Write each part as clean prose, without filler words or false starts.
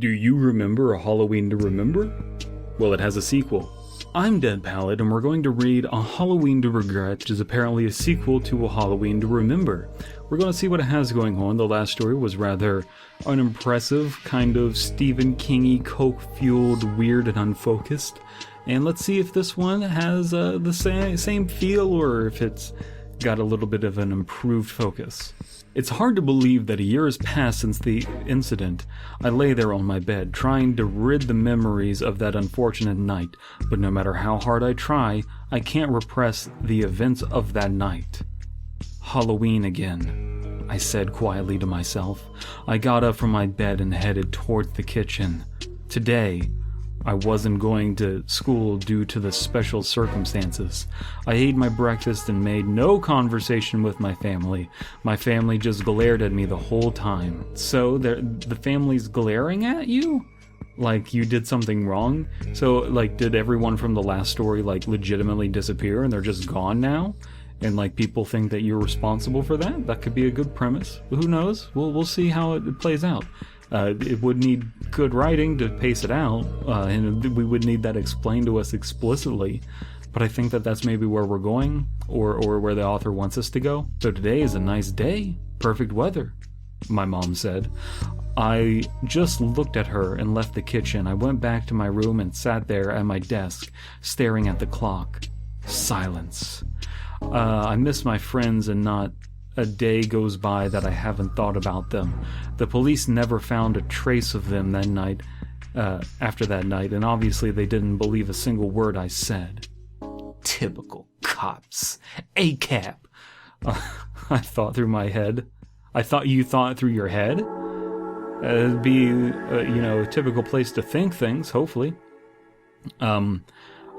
Do you remember A Halloween to Remember? Well, it has a sequel. I'm Dead Palette, and we're going to read A Halloween to Regret, which is apparently a sequel to A Halloween to Remember. We're going to see what it has going on. The last story was rather unimpressive, kind of Stephen King-y, coke-fueled, weird, and unfocused. And let's see if this one has the same feel, or if it's got a little bit of an improved focus. It's hard to believe that a year has passed since the incident. I lay there on my bed, trying to rid the memories of that unfortunate night, but no matter how hard I try, I can't repress the events of that night. Halloween again, I said quietly to myself. I got up from my bed and headed towards the kitchen. Today, I wasn't going to school due to the special circumstances. I ate my breakfast and made no conversation with my family. My family just glared at me the whole time. So, the family's glaring at you? Like you did something wrong? So, like, did everyone from the last story, like, legitimately disappear and they're just gone now? And, like, people think that you're responsible for that? That could be a good premise. Who knows? We'll see how it plays out. It would need good writing to pace it out, and we would need that explained to us explicitly, but I think that that's maybe where we're going, or where the author wants us to go. So today is a nice day, perfect weather, my mom said. I just looked at her and left the kitchen. I went back to my room and sat there at my desk, staring at the clock. Silence. I miss my friends, and not a day goes by that I haven't thought about them. The police never found a trace of them that night, after that night, and obviously they didn't believe a single word I said. Typical cops. ACAB. I thought through my head. I thought you thought through your head? It'd be, a typical place to think things, hopefully.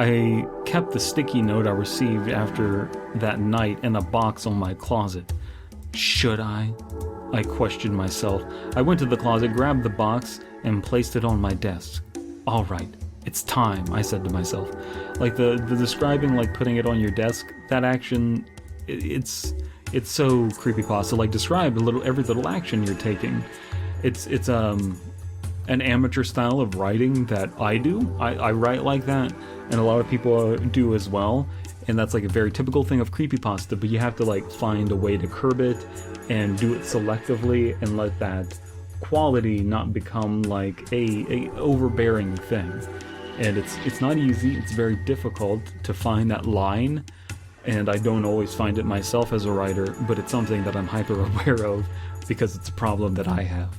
I kept the sticky note I received after that night in a box on my closet. Should I? I questioned myself. I went to the closet, grabbed the box, and placed it on my desk. All right, it's time, I said to myself. Like the describing, like putting it on your desk, that action, it's so creepypasta. Like describe every little action you're taking. It's an amateur style of writing that I do. I write like that, and a lot of people do as well, and that's like a very typical thing of creepypasta, but you have to like find a way to curb it and do it selectively and let that quality not become like a overbearing thing. And it's not easy, it's very difficult to find that line, and I don't always find it myself as a writer, but it's something that I'm hyper aware of because it's a problem that I have.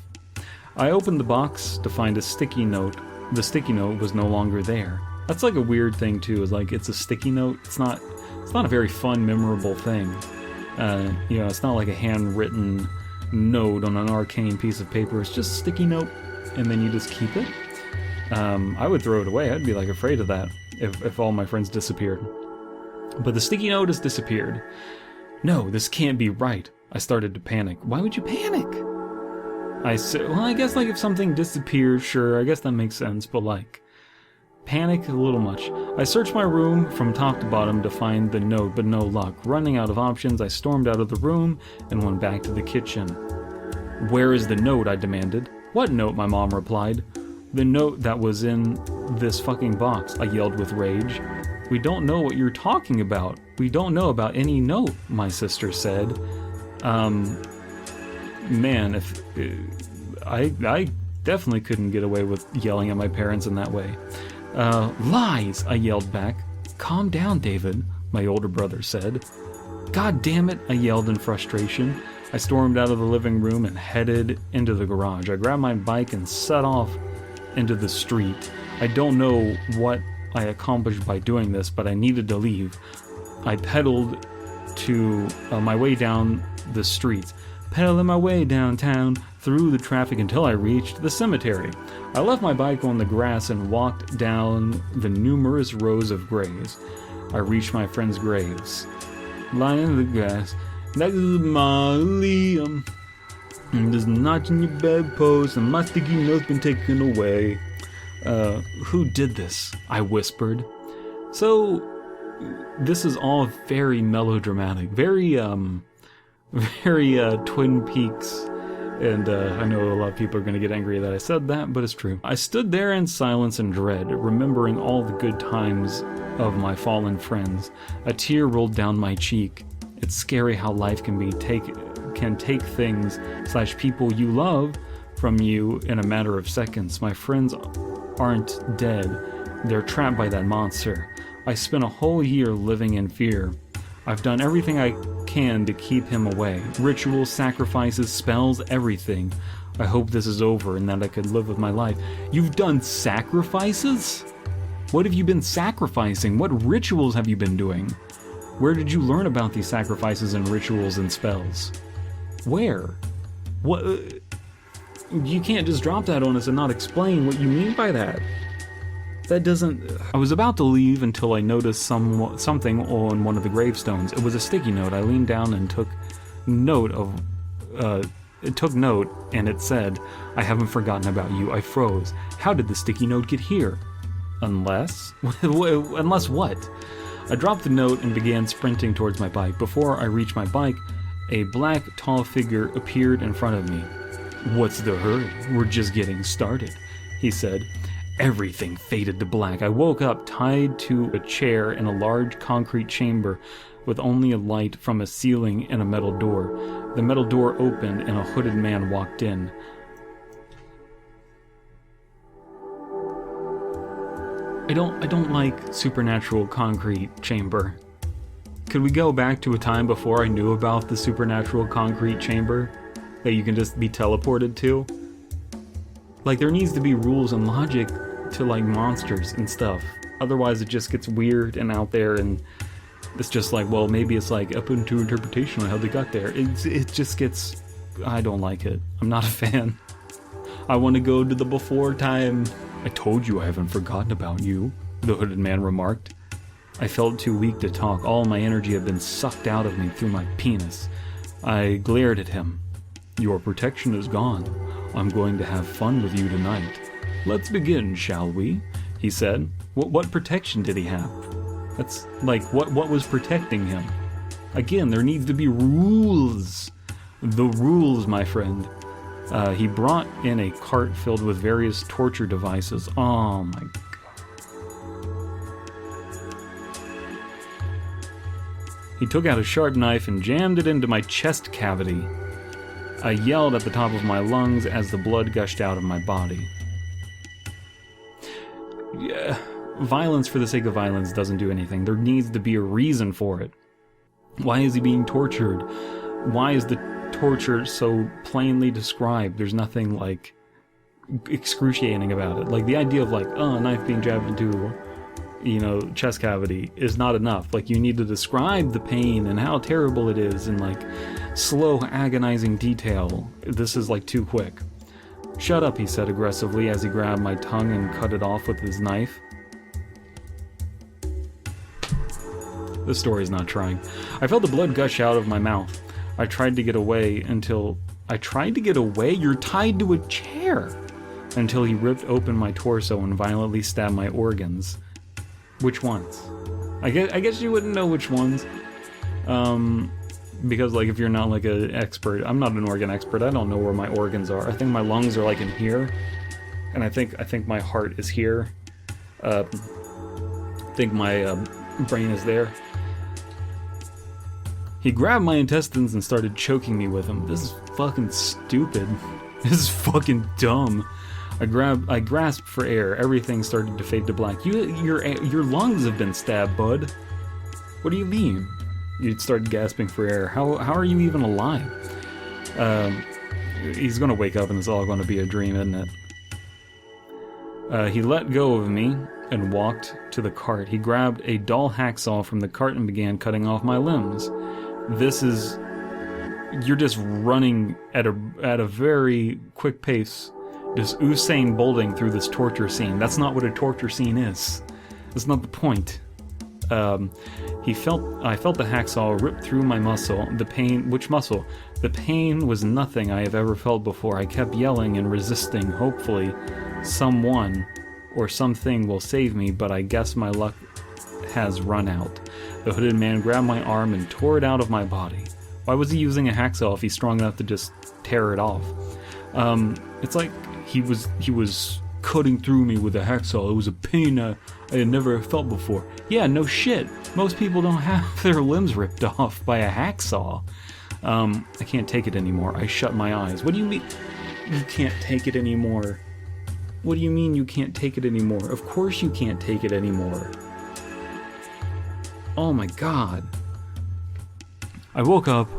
I opened the box to find a sticky note. The sticky note was no longer there. That's like a weird thing too, is like it's a sticky note. It's not a very fun, memorable thing. It's not like a handwritten note on an arcane piece of paper. It's just a sticky note, and then you just keep it. I would throw it away. I'd be like afraid of that if all my friends disappeared. But the sticky note has disappeared. No, this can't be right. I started to panic. Why would you panic? I said, well, I guess like if something disappears, sure, I guess that makes sense, but like, panic a little much. I searched my room from top to bottom to find the note, but no luck. Running out of options, I stormed out of the room and went back to the kitchen. Where is the note? I demanded. What note? My mom replied. The note that was in this fucking box, I yelled with rage. We don't know what you're talking about. We don't know about any note, my sister said. Man, if I definitely couldn't get away with yelling at my parents in that way. Lies, I yelled back. Calm down, David, my older brother said. God damn it, I yelled in frustration. I stormed out of the living room and headed into the garage. I grabbed my bike and set off into the street. I don't know what I accomplished by doing this, but I needed to leave. I pedaled to my way down the street. Pedaling my way downtown through the traffic until I reached the cemetery. I left my bike on the grass and walked down the numerous rows of graves. I reached my friends' graves. Lying in the grass, next to the mausoleum. There's a notch in your bedpost, and my sticky note's been taken away. Who did this? I whispered. So, this is all very melodramatic, very Twin Peaks And I know a lot of people are going to get angry that I said that, but it's true. I stood there in silence and dread, remembering all the good times of my fallen friends. A tear rolled down my cheek. It's scary how life can take things / people you love from you in a matter of seconds. My friends aren't dead. They're trapped by that monster. I spent a whole year living in fear. I've done everything I can to keep him away. Rituals, sacrifices, spells, everything. I hope this is over and that I could live with my life. You've done sacrifices? What have you been sacrificing? What rituals have you been doing? Where did you learn about these sacrifices and rituals and spells? Where? What? You can't just drop that on us and not explain what you mean by that. That doesn't... I was about to leave until I noticed something on one of the gravestones. It was a sticky note. I leaned down and took note and it said, "I haven't forgotten about you." I froze. How did the sticky note get here? Unless? Unless what? I dropped the note and began sprinting towards my bike. Before I reached my bike, a black, tall figure appeared in front of me. "What's the hurry? We're just getting started," he said. Everything faded to black. I woke up tied to a chair in a large concrete chamber with only a light from a ceiling and a metal door. The metal door opened and a hooded man walked in. I don't like supernatural concrete chamber. Could we go back to a time before I knew about the supernatural concrete chamber that you can just be teleported to? Like, there needs to be rules and logic to, like, monsters and stuff. Otherwise it just gets weird and out there, and it's just like, well, maybe it's like up into interpretation on how they got there. It just gets... I don't like it. I'm not a fan. I want to go to the before time. "I told you I haven't forgotten about you," the hooded man remarked. I felt too weak to talk. All my energy had been sucked out of me through my penis. I glared at him. "Your protection is gone. I'm going to have fun with you tonight. Let's begin, shall we?" he said. What protection did he have? That's like, what was protecting him? Again, there needs to be rules. The rules, my friend. He brought in a cart filled with various torture devices. Oh my god. He took out a sharp knife and jammed it into my chest cavity. I yelled at the top of my lungs as the blood gushed out of my body. Yeah, violence for the sake of violence doesn't do anything. There needs to be a reason for it. Why is he being tortured? Why is the torture so plainly described? There's nothing, like, excruciating about it. Like, the idea of, like, a knife being jabbed into, you know, chest cavity is not enough. Like, you need to describe the pain and how terrible it is in, like, slow, agonizing detail. This is, like, too quick. "Shut up," he said aggressively as he grabbed my tongue and cut it off with his knife. This story's not trying. I felt the blood gush out of my mouth. I tried to get away until... I tried to get away? You're tied to a chair! Until he ripped open my torso and violently stabbed my organs. Which ones? I guess you wouldn't know which ones. Because, like, if you're not, like, an expert... I'm not an organ expert. I don't know where my organs are. I think my lungs are, like, in here. And I think my heart is here. I think my brain is there. He grabbed my intestines and started choking me with them. This is fucking stupid. This is fucking dumb. I grasped for air. Everything started to fade to black. Your lungs have been stabbed, bud. What do you mean? You started gasping for air. How are you even alive? He's gonna wake up and it's all gonna be a dream, isn't it? He let go of me and walked to the cart. He grabbed a dull hacksaw from the cart and began cutting off my limbs. This is... You're just running at a very quick pace, just Usain Bolting through this torture scene. That's not what a torture scene is. That's not the point. I felt the hacksaw rip through my muscle. The pain... Which muscle? The pain was nothing I have ever felt before. I kept yelling and resisting. Hopefully, someone or something will save me, but I guess my luck has run out. The hooded man grabbed my arm and tore it out of my body. Why was he using a hacksaw if he's strong enough to just tear it off? It's like he was cutting through me with a hacksaw. It was a pain I had never felt before. Yeah, no shit. Most people don't have their limbs ripped off by a hacksaw. I can't take it anymore. I shut my eyes. What do you mean you can't take it anymore? What do you mean you can't take it anymore? Of course you can't take it anymore. Oh my god. I woke up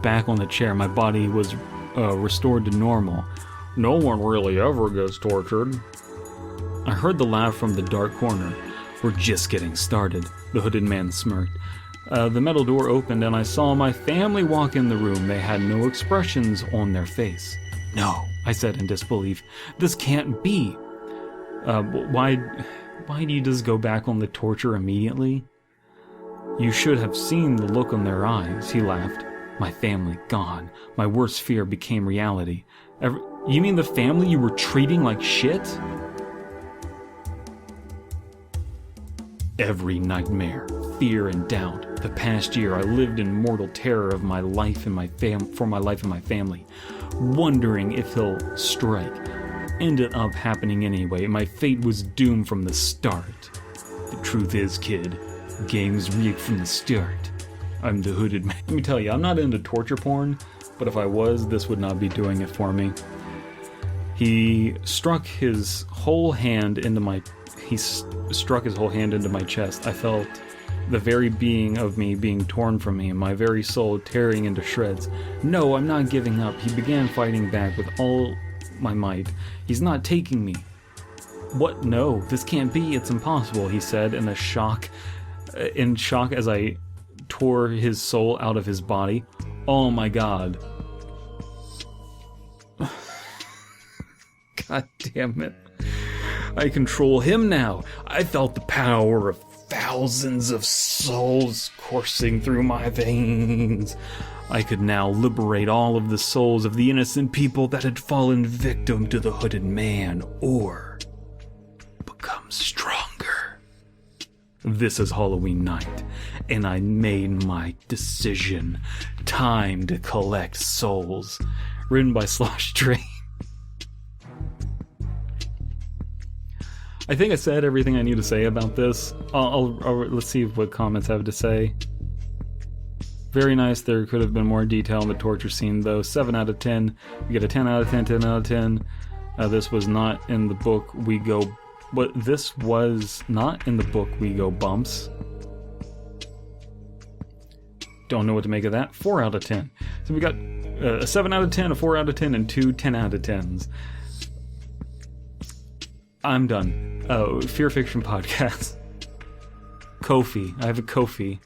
back on the chair. My body was restored to normal. No one really ever gets tortured. I heard the laugh from the dark corner. We're just getting started, the hooded man smirked. The metal door opened and I saw my family walk in the room. They had no expressions on their face. No, I said in disbelief. This can't be. Why do you just go back on the torture immediately? You should have seen the look on their eyes, he laughed. My family gone. My worst fear became reality. You mean the family you were treating like shit? Every nightmare, fear and doubt. The past year I lived in mortal terror of my life and for my life and my family, wondering if he'll strike. Ended up happening anyway. My fate was doomed from the start. The truth is, kid, game's rigged from the start. I'm the hooded man. Let me tell you, I'm not into torture porn, but if I was, this would not be doing it for me. He struck his whole hand into my chest. I felt the very being of me being torn from me, and my very soul tearing into shreds. No, I'm not giving up. He began fighting back with all my might. He's not taking me. What? No, this can't be. It's impossible, he said in shock as I tore his soul out of his body. Oh my god. God damn it. I control him now. I felt the power of thousands of souls coursing through my veins. I could now liberate all of the souls of the innocent people that had fallen victim to the hooded man, or become stronger. This is Halloween night, and I made my decision. Time to collect souls. Written by Sloshedtrain. I think I said everything I need to say about this. Let's see what comments have to say. Very nice. There could have been more detail in the torture scene, though. 7 out of 10. We get a 10 out of 10, 10 out of 10. This was not in the book We Go... But this was not in the book We Go Bumps. Don't know what to make of that. 4 out of 10. So we got a 7 out of 10, a 4 out of 10, and 2 10 out of 10s. I'm done. Fear Fiction Podcast. Ko-fi. I have a Ko-fi.